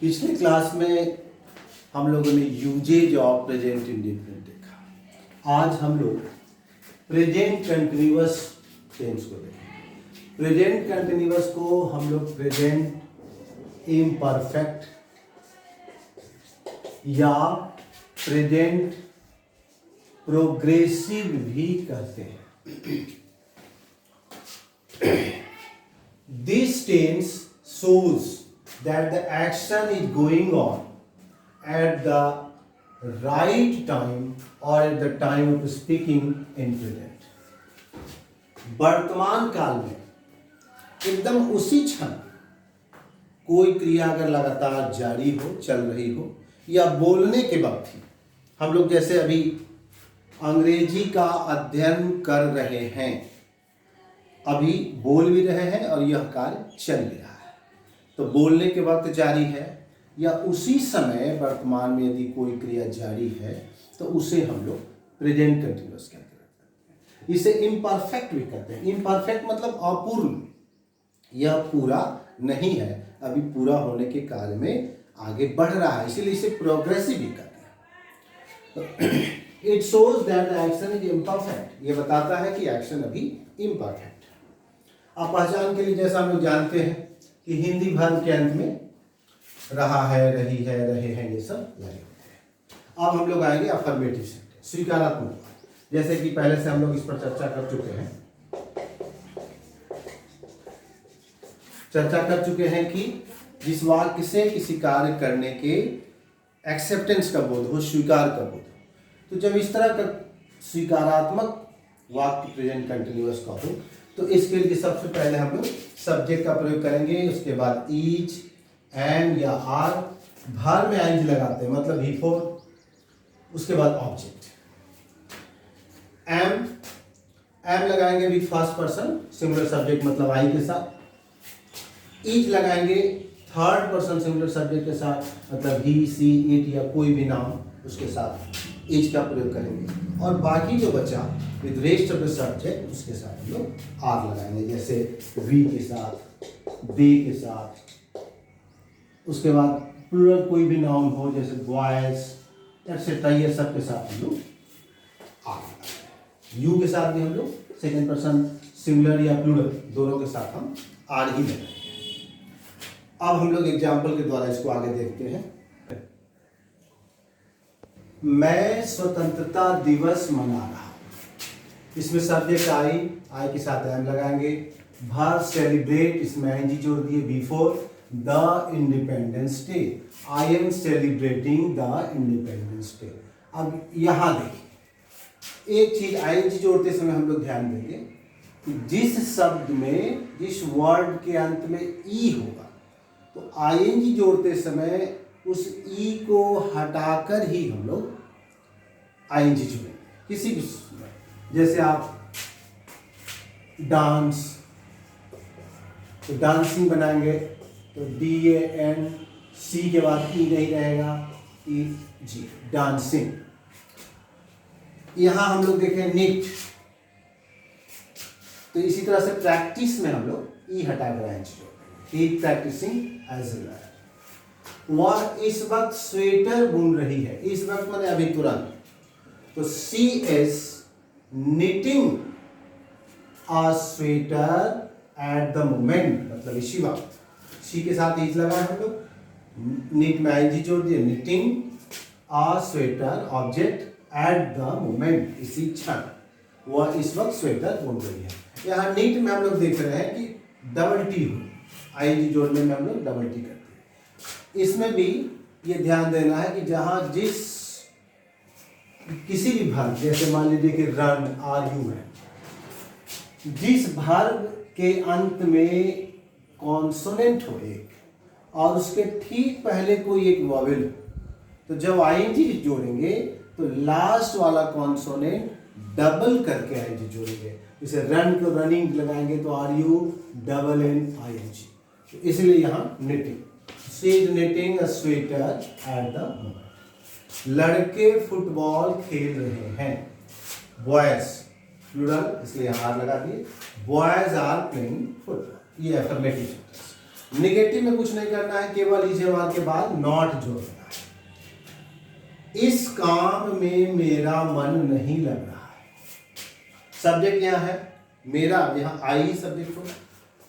पिछले क्लास में हम लोगों ने यूजेज ऑफ प्रेजेंट इंडेफिनिट देखा। आज हम लोग प्रेजेंट कंटिन्यूअस टेंस को देखेंगे। प्रेजेंट कंटिन्यूअस को हम लोग प्रेजेंट इम्परफेक्ट या प्रेजेंट प्रोग्रेसिव भी कहते हैं। This tense shows that the action is going on at the right time or at the time of speaking in present. वर्तमान काल में एकदम उसी क्षण कोई क्रिया अगर लगातार जारी हो, चल रही हो, या बोलने के वक्त ही हम लोग जैसे अभी अंग्रेजी का अध्ययन कर रहे हैं, अभी बोल भी रहे हैं और यह कार्य चल भी रहा है, तो बोलने के वक्त जारी है या उसी समय वर्तमान में यदि कोई क्रिया जारी है तो उसे हम लोग प्रेजेंट कंटिन्यूअस कहते हैं। इसे इम्परफेक्ट भी कहते हैं। इम्परफेक्ट मतलब अपूर्ण, यह पूरा नहीं है, अभी पूरा होने के कार्य में आगे बढ़ रहा है, इसीलिए इसे प्रोग्रेसिव भी कहते हैं। It shows that the action is imperfect, ये बताता है कि एक्शन अभी इम्परफेक्ट। अब पहचान के लिए जैसा हम लोग जानते हैं कि हिंदी वर्ब के अंत में रहा है, रही है, रहे हैं, ये सब लगे होते हैं। अब हम लोग आएंगे अफर्मेटिव सेंटेंस, स्वीकारात्मक। जैसे कि पहले से हम लोग इस पर चर्चा कर चुके हैं कि जिस वाक्य से किसी कार्य करने के एक्सेप्टेंस का बोध हो, स्वीकार का बोध हो, तो जब इस तरह का स्वीकारात्मक वाक्य प्रेजेंट कंटिन्यूअस का हो तो इसके लिए सबसे पहले हम लोग सब्जेक्ट का प्रयोग करेंगे, उसके बाद इज, एम या आर, भर में आइज लगाते हैं मतलब बिफोर, उसके बाद ऑब्जेक्ट। एम लगाएंगे with first person singular subject मतलब आई के साथ। इज लगाएंगे थर्ड पर्सन सिंगुलर सब्जेक्ट के साथ मतलब ही, सी, इट या कोई भी नाम उसके साथ इज का प्रयोग करेंगे। और बाकी जो बचा with rest of the subject उसके साथ हम लोग आर लगाएंगे, जैसे वी के साथ, दे के साथ। उसके बाद प्लूरल कोई भी नाउन हो जैसे बॉयज एक्सेट्रा, ये सब के साथ हम लोग आर लगाएंगे। यू के साथ भी हम लोग सेकेंड पर्सन सिंगुलर या प्लूरल दोनों के साथ हम आर ही लगाएंगे। अब हम लोग एग्जाम्पल के द्वारा इसको आगे देखते हैं। मैं स्वतंत्रता दिवस मना रहा हूं, इसमें सब्जेक्ट आई के साथ एम लगाएंगे। भर सेलिब्रेट, इसमें आईएनजी जोड़ दिए before the independence day, I am celebrating the independence day. अब यहां देखिए एक चीज, आईएनजी जोड़ते समय हम लोग ध्यान देंगे कि जिस शब्द में, जिस वर्ड के अंत में ई होगा तो आईएनजी जोड़ते समय उस ई को हटाकर ही हम लोग आईएनजी जोड़ेंगे किसी भी, जैसे आप डांस, तो डांसिंग बनाएंगे तो DANC के बाद ई नहीं रहेगा, EG, डांसिंग। यहां हम लोग देखें निट, तो इसी तरह से प्रैक्टिस में हम लोग ई हटाकर आईएनजी जोड़ेंगे, ही प्रैक्टिसिंग एज ए। वह इस वक्त स्वेटर बुन रही है, इस वक्त मैंने अभी तुरंत, तो she is knitting a sweater at the moment मतलब इसी वक्त। सी के साथ इज लगा हम लोग, निट में आईजी जोड़ दिए, knitting a sweater object at the moment इसी क्षण, वह इस वक्त स्वेटर बुन रही है। यहाँ निट में हम लोग देख रहे हैं कि डबल टी हो, आईजी जोड़ने में हम लोग डबल टी करते हैं। इसमें भी ये ध्यान देना है कि जहां जिस किसी भी वर्ब, जैसे मान लीजिए कि रन, आर यू है, जिस वर्ब के अंत में कॉन्सोनेंट हो एक और उसके ठीक पहले कोई एक वॉवेल हो, तो जब आईएनजी जोड़ेंगे तो लास्ट वाला कॉन्सोनेंट डबल करके आईएनजी जोड़ेंगे। जैसे रन को रनिंग लगाएंगे तो R U double N I N G, तो इसलिए यहाँ knitting, she is knitting a sweater at the moment. लड़के फुटबॉल खेल रहे हैं, बॉयज प्लूरल इसलिए यहाँ आर लगा दिए, बॉयज आर प्लेइंग फुटबॉल। ये अफर्मेटिव सेंटेंस। नेगेटिव में कुछ नहीं करना है, केवल इजेमार के बाद नॉट जोड़ना है। इस काम में मेरा मन नहीं लग रहा है। सब्जेक्ट यहाँ है मेरा, यहाँ आई सब्जेक्ट हो,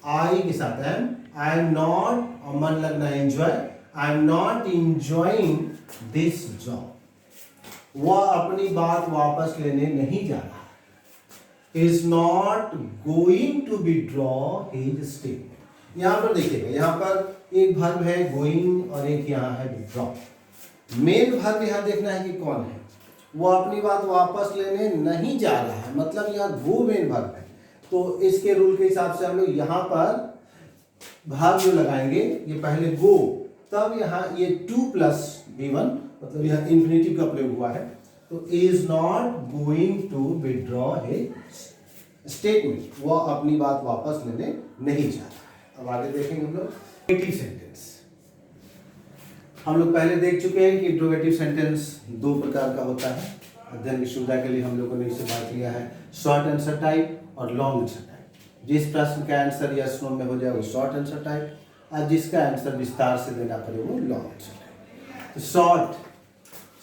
आई के साथ एम, आई एम नॉट, और मन लगना है enjoy, I am not enjoying this job. वह अपनी बात वापस लेने नहीं जा रहा, is not going to withdraw his statement. यहां पर देखिएगा, यहां पर एक वर्ब है गोइंग और एक यहां है विड्रॉ। मेन वर्ब यहां देखना है कि कौन है, वो अपनी बात वापस लेने नहीं जा रहा है, मतलब यहाँ गो मेन वर्ब है। तो इसके रूल के हिसाब से हम लोग यहाँ पर भाग जो लगाएंगे, ये पहले गो, तब यहाँ ये 2 + V1, मतलब यहाँ इंफिनिटिव का प्रयोग हुआ है। तो is not going to withdraw his statement, वो अपनी बात वापस लेने नहीं जा रहा है। अब आगे देखेंगे हम लोग इंट्रोगेटिव सेंटेंस। हम लोग पहले देख चुके हैं कि इंट्रोगेटिव सेंटेंस 2 प्रकार का होता है। अध्ययन की सुविधा के लिए हम लोगों ने इसे बांट लिया है, शॉर्ट आंसर टाइप और लॉन्ग आंसर टाइप। जिस प्रश्न का आंसर यस नो में हो जाए वो शॉर्ट आंसर टाइप, और जिसका आंसर विस्तार से देना पड़े वो लॉन्ग आंसर टाइप। तो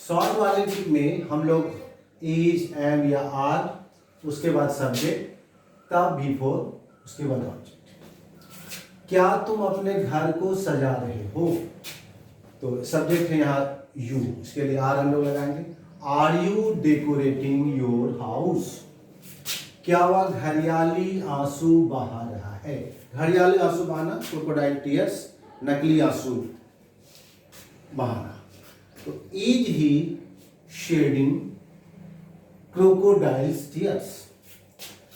शॉर्ट वाले में हम लोग इज, एम या आर, उसके बाद सब्जेक्ट, तब बिफोर, उसके बाद ऑब्जेक्ट। क्या तुम अपने घर को सजा रहे हो, तो सब्जेक्ट है यहाँ यू, इसके लिए आर हम लोग लगाएंगे। Are you decorating your house. क्या वह घड़ियाली आंसू बहा रहा है। घड़ियाली आंसू बहाना, क्रोकोडाइल टीयर्स, नकली आंसू बहाना। तो is he shedding crocodiles tears.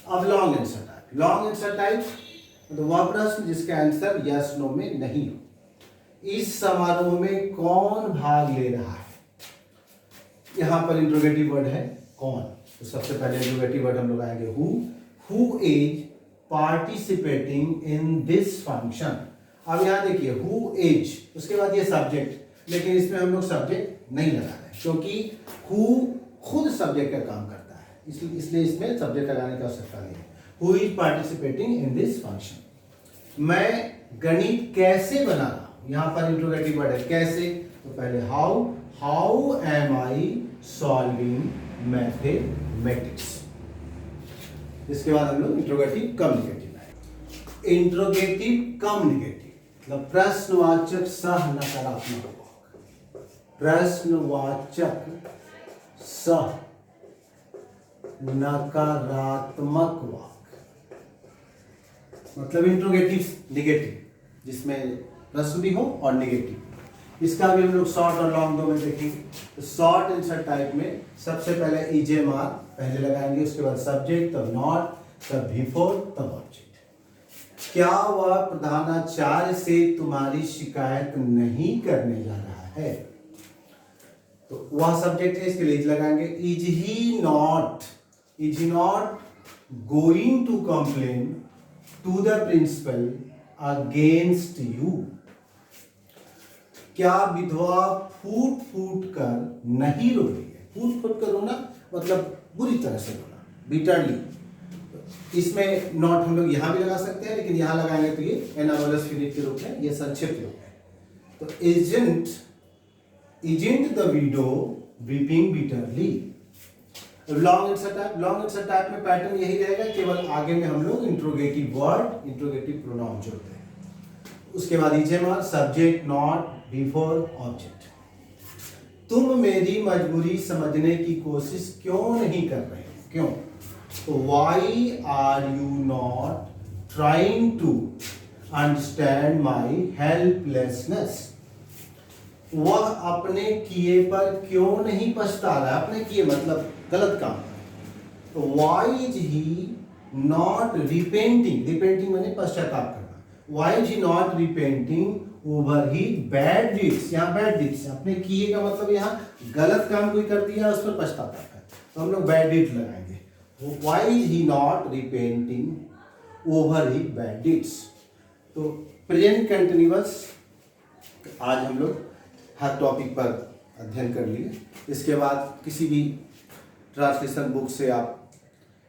अब long answer type. Long answer type तो वह प्रश्न जिसका आंसर यस नो में नहीं हो। इस समारोह में कौन भाग ले रहा है। यहां पर इंट्रोगेटिव वर्ड है कौन, तो सबसे पहले इंट्रोगेटिव वर्ड हम लोग आएंगे who is participating in this function. अब यहां देखिए हु इज, उसके बाद ये सब्जेक्ट, लेकिन इसमें हम लोग सब्जेक्ट नहीं लगा रहे क्योंकि हु खुद सब्जेक्ट का काम करता है, इसलिए इसमें सब्जेक्ट लगाने की आवश्यकता नहीं है। Who is participating in this function. मैं गणित कैसे बना रहा हूं, यहां पर इंट्रोगेटिव वर्ड है कैसे, तो पहले how am I solving mathematics. इसके बाद हम लोग इंट्रोगेटिव कम्युनिकेटिव है। इंट्रोगेटिव कम्युनिकेटिव मतलब प्रश्नवाचक सह नकारात्मक वाक्य। प्रश्नवाचक सह नकारात्मक वाक्य मतलब इंट्रोगेटिव नेगेटिव, जिसमें प्रश्न भी हो और नेगेटिव। इसका भी हम लोग शॉर्ट और लॉन्ग दो में देखेंगे। तो शॉर्ट आंसर टाइप में सबसे पहले इजेमार पहले लगाएंगे, उसके बाद सब्जेक्ट, तब नॉट, तब बिफोर, तब ऑब्जेक्ट। क्या वह प्रधानाचार्य से तुम्हारी शिकायत नहीं करने जा रहा है, तो वह सब्जेक्ट है, इसके लिए लगाएंगे। Is he not going to complain to the principal against you. क्या विधवा फूट फूट कर नहीं रो रही है। फूट फूट कर रोना मतलब बुरी तरह से रोना, बिटरली। इसमें नॉट हम लोग यहां भी लगा सकते हैं, लेकिन यहां लगाएंगे तो ये एनावलस फिनिट के रूप में, ये संक्षिप्त रूप है। तो isn't the widow weeping bitterly. Long answer type में पैटर्न यही रहेगा, केवल आगे में हम लोग इंट्रोगेटिव वर्ड, इंट्रोगेटिव प्रोनाउन जोड़ते हैं। उसके बाद इजेमार, सब्जेक्ट, नॉट, बिफोर, ऑब्जेक्ट। तुम मेरी मजबूरी समझने की कोशिश क्यों नहीं कर रहे हो, क्यों, तो why are you not trying to understand my helplessness. वह अपने किए पर क्यों नहीं पछता रहा है। अपने किए मतलब गलत काम। तो why is he not repenting माने पश्चाताप करना। Why is he not repenting over his bad deeds. यहाँ बैड डीड्स अपने किए का मतलब यहाँ गलत काम कोई कर दिया उस पर पछताता है, तो हम लोग बैड डीड्स लगाएंगे। Why is he not repenting over his bad deeds. तो प्रेजेंट कंटिन्यूअस आज हम लोग हर टॉपिक पर अध्ययन कर लिए। इसके बाद किसी भी ट्रांसलेशन बुक से आप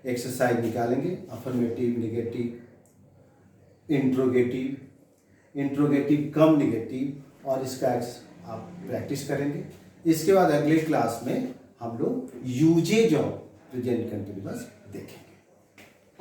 एक्सरसाइज निकालेंगे, अफर्मेटिव, नेगेटिव, इंट्रोगेटिव, इंट्रोगेटिव कम निगेटिव और इसका आप प्रैक्टिस करेंगे। इसके बाद अगले क्लास में हम लोग यूजेज ऑफ प्रेजेंट कंटिन्यूअस देखेंगे।